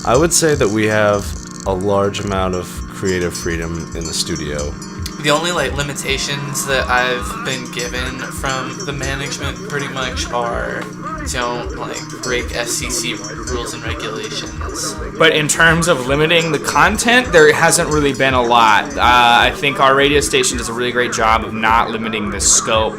I would say that we have a large amount of creative freedom in the studio. The only limitations that I've been given from the management pretty much are don't break FCC rules and regulations. But in terms of limiting the content, there hasn't really been a lot. I think our radio station does a really great job of not limiting the scope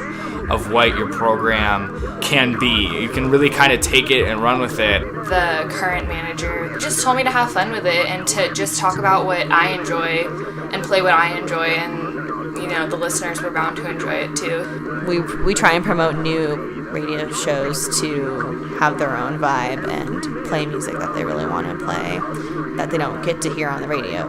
of what your program can be. You can really kind of take it and run with it. The current manager just told me to have fun with it and to just talk about what I enjoy and play what I enjoy, and the listeners were bound to enjoy it too. We try and promote new radio shows to have their own vibe and play music that they really want to play that they don't get to hear on the radio.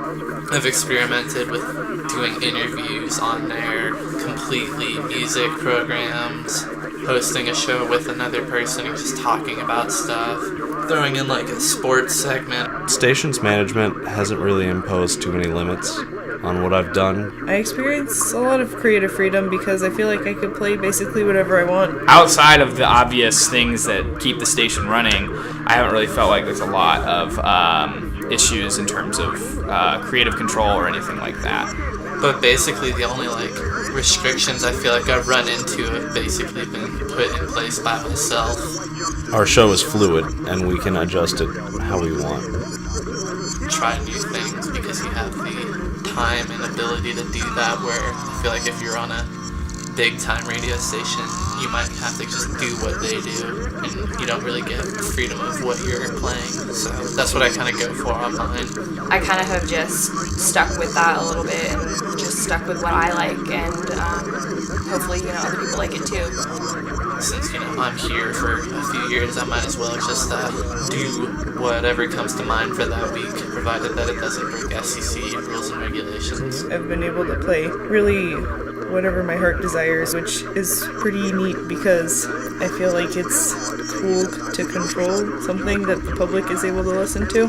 I've experimented with doing interviews on their completely music programs, hosting a show with another person and just talking about stuff, throwing in a sports segment. Station's management hasn't really imposed too many limits on what I've done. I experience a lot of creative freedom because I feel like I could play basically whatever I want. Outside of the obvious things that keep the station running, I haven't really felt like there's a lot of issues in terms of creative control or anything like that. But basically the only restrictions I feel like I've run into have basically been put in place by myself. Our show is fluid and we can adjust it how we want. Try new things because you have the time and ability to do that, where I feel like if you're on a big time radio station, you might have to just do what they do and you don't really get freedom of what you're playing. So that's what I kind of go for on mine. I kind of have just stuck with that a little bit and just stuck with what I like, and hopefully other people like it too. Since I'm here for a few years, I might as well just do whatever comes to mind for that week, provided that it doesn't break FCC rules and regulations. I've been able to play really whatever my heart desires, which is pretty neat because I feel like it's cool to control something that the public is able to listen to.